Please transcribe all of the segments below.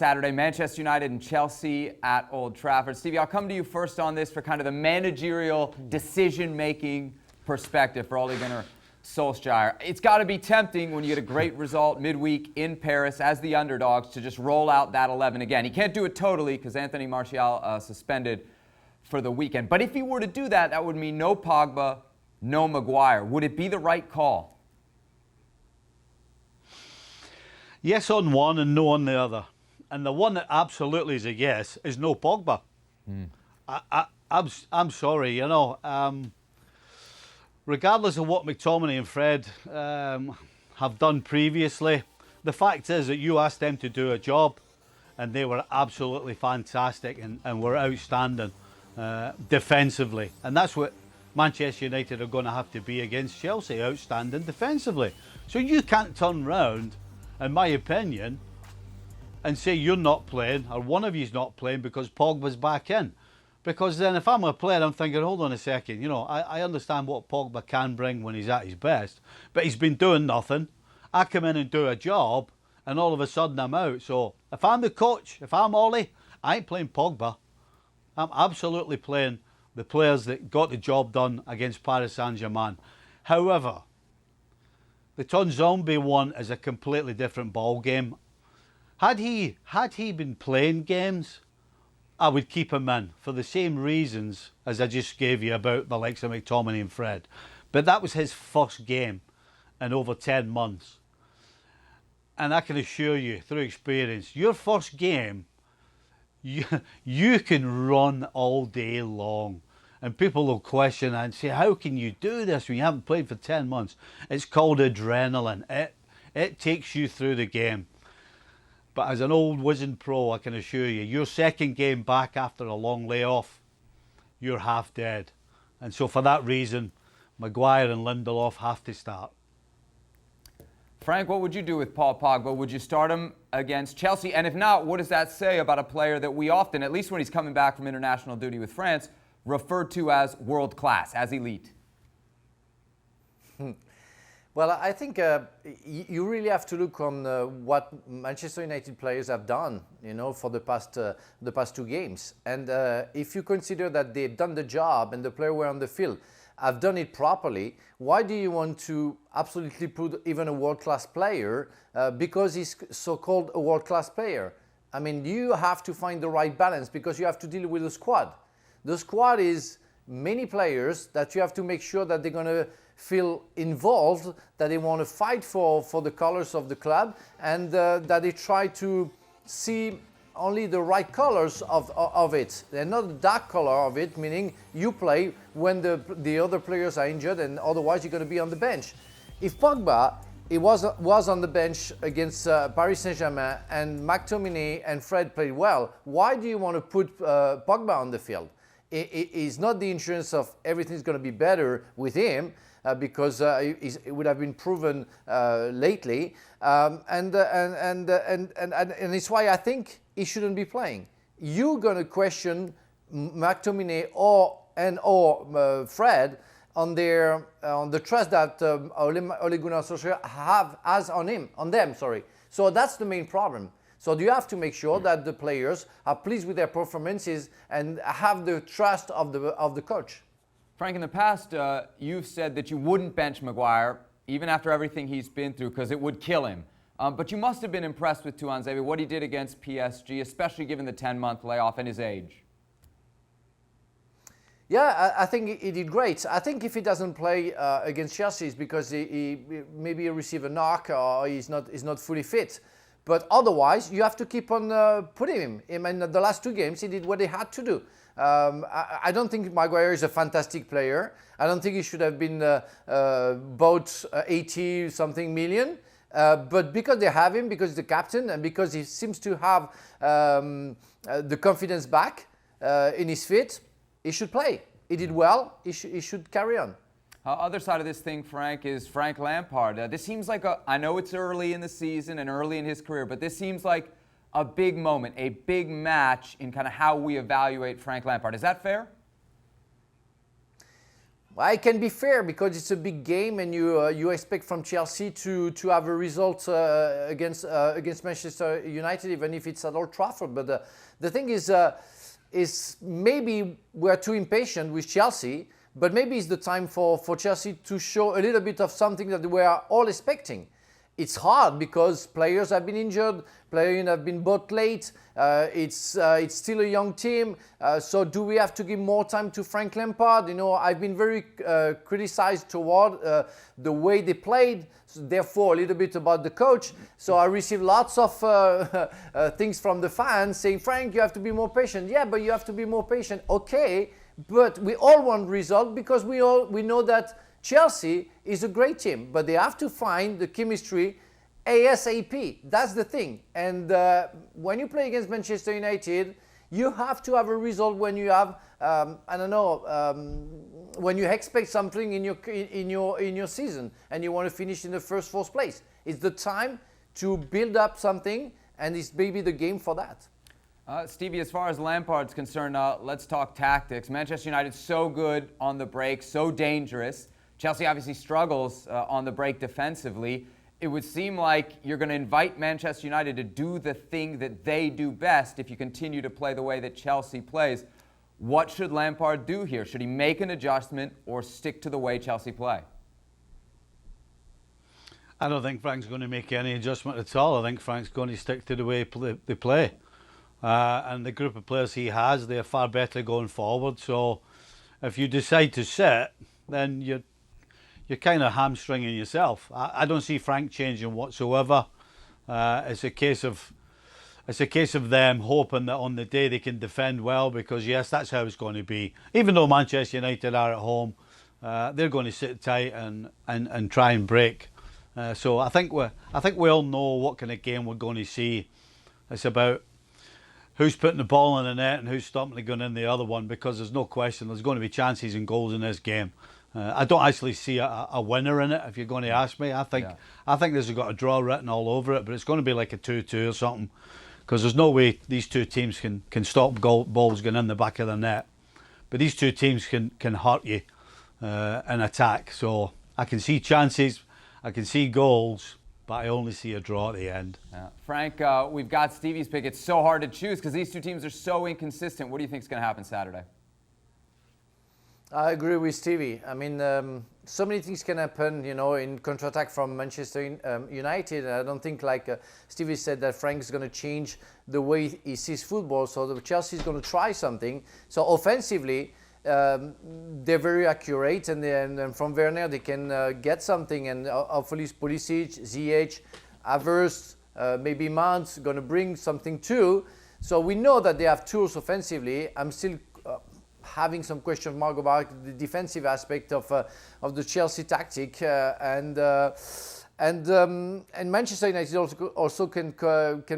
Saturday, Manchester United and Chelsea at Old Trafford. Stevie, I'll come to you first on this for kind of the managerial decision-making perspective for Ole Gunnar Solskjaer. It's got to be tempting when you get a great result midweek in Paris as the underdogs to just roll out that 11 again. He can't do it totally because Anthony Martial suspended for the weekend. But if he were to do that, that would mean no Pogba, no Maguire. Would it be the right call? Yes on one and no on the other. And the one that absolutely is a yes is no Pogba. I'm sorry, you know. Regardless of what McTominay and Fred have done previously, the fact is that you asked them to do a job and they were absolutely fantastic and were outstanding defensively. And that's what Manchester United are going to have to be against Chelsea, outstanding defensively. So you can't turn round, in my opinion, and say you're not playing or one of you's not playing because Pogba's back in. Because then if I'm a player, I'm thinking, hold on a second, you know, I understand what Pogba can bring when he's at his best, but he's been doing nothing. I come in and do a job and all of a sudden I'm out. So if I'm the coach, if I'm Ole, I ain't playing Pogba. I'm absolutely playing the players that got the job done against Paris Saint-Germain. However, the Zombie one is a completely different ball game. Had he been playing games, I would keep him in for the same reasons as I just gave you about the likes of McTominay and Fred. But that was his first game in over 10 months. And I can assure you, through experience, your first game, you can run all day long. And people will question and say, how can you do this when you haven't played for 10 months? It's called adrenaline. It takes you through the game. But as an old wizened pro, I can assure you, your second game back after a long layoff, you're half dead. And so for that reason, Maguire and Lindelof have to start. Frank, what would you do with Paul Pogba? Would you start him against Chelsea? And if not, what does that say about a player that we often, at least when he's coming back from international duty with France, refer to as world-class, as elite? Well, I think you really have to look on what Manchester United players have done, you know, for the past 2 games. And if you consider that they've done the job and the player were on the field, have done it properly, why do you want to absolutely put even a world-class player because he's so-called a world-class player? I mean, you have to find the right balance because you have to deal with the squad. The squad is many players that you have to make sure that they're going to feel involved, that they want to fight for the colors of the club, and that they try to see only the right colors of it. They're not the dark color of it, meaning you play when the other players are injured and otherwise you're going to be on the bench. If Pogba was on the bench against Paris Saint-Germain and McTominay and Fred played well, why do you want to put Pogba on the field? It's not the insurance of everything's going to be better with him, because it would have been proven lately, and it's why I think he shouldn't be playing. You're going to question McTominay or Fred on the trust that Ole Gunnar Solskjaer has on them. So that's the main problem. So you have to make sure that the players are pleased with their performances and have the trust of the coach. Frank, in the past, you've said that you wouldn't bench Maguire, even after everything he's been through, because it would kill him. But you must have been impressed with Tuanzebe, what he did against PSG, especially given the 10-month layoff and his age. Yeah, I think he did great. I think if he doesn't play against Chelsea, it's because he maybe received a knock or he's not fully fit. But otherwise, you have to keep on putting him. I mean, the last 2 games, he did what he had to do. I don't think Maguire is a fantastic player. I don't think he should have been bought 80-something million. But because they have him, because he's the captain, and because he seems to have the confidence back in his feet, he should play. He did well. He should carry on. Other side of this thing, Frank, is Frank Lampard. This seems like I know it's early in the season and early in his career, but this seems like a big moment, a big match in kind of how we evaluate Frank Lampard. Is that fair? Well, it can be fair because it's a big game, and you expect from Chelsea to have a result against Manchester United, even if it's at Old Trafford. But the thing is maybe we're too impatient with Chelsea. But maybe it's the time for Chelsea to show a little bit of something that we are all expecting. It's hard because players have been injured, players have been bought late. It's still a young team. So do we have to give more time to Frank Lampard? You know, I've been very criticized toward the way they played. So therefore, a little bit about the coach. So I received lots of things from the fans saying, Frank, you have to be more patient. Yeah, but you have to be more patient. Okay, but we all want result because we know that Chelsea is a great team, but they have to find the chemistry ASAP. That's the thing. And when you play against Manchester United, you have to have a result when you have, when you expect something in your season and you want to finish in the first 4th place. It's the time to build up something, and it's maybe the game for that. Stevie, as far as Lampard's concerned, let's talk tactics. Manchester United so good on the break, so dangerous. Chelsea obviously struggles on the break defensively. It would seem like you're going to invite Manchester United to do the thing that they do best if you continue to play the way that Chelsea plays. What should Lampard do here? Should he make an adjustment or stick to the way Chelsea play? I don't think Frank's going to make any adjustment at all. I think Frank's going to stick to the way they play. And the group of players he has, they're far better going forward. So if you decide to sit, then you're kind of hamstringing yourself. I don't see Frank changing whatsoever. It's a case of them hoping that on the day they can defend well, because yes, that's how it's going to be. Even though Manchester United are at home, they're going to sit tight and try and break. So I think we all know what kind of game we're going to see. It's about who's putting the ball in the net and who's stopping it going in the other one, because there's no question there's going to be chances and goals in this game. I don't actually see a winner in it, if you're going to ask me. I think this has got a draw written all over it, but it's going to be like a 2-2 or something, because there's no way these two teams can stop balls going in the back of the net. But these two teams can hurt you in attack. So I can see chances, I can see goals, but I only see a draw at the end. Frank, we've got Stevie's pick. It's so hard to choose because these two teams are so inconsistent. What do you think is going to happen Saturday? I agree with Stevie. I mean, so many things can happen, you know, in counter-attack from Manchester United. I don't think, like Stevie said, that Frank is going to change the way he sees football. So the Chelsea is going to try something. So offensively, they're very accurate, and then from Werner they can get something. And hopefully Pulisic, Ziyech, Havertz, maybe Mount's going to bring something too. So we know that they have tools offensively. I'm still having some question mark about the defensive aspect of the Chelsea tactic, and Manchester United also can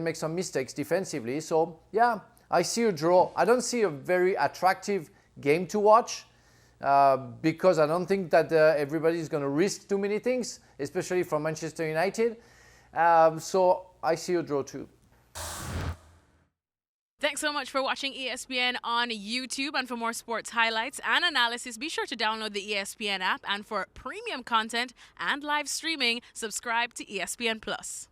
make some mistakes defensively. So yeah, I see a draw. I don't see a very attractive game to watch because I don't think that everybody is going to risk too many things, especially from Manchester United. So I see a draw too. Thanks so much for watching ESPN on YouTube. And for more sports highlights and analysis, be sure to download the ESPN app. And for premium content and live streaming, subscribe to ESPN Plus.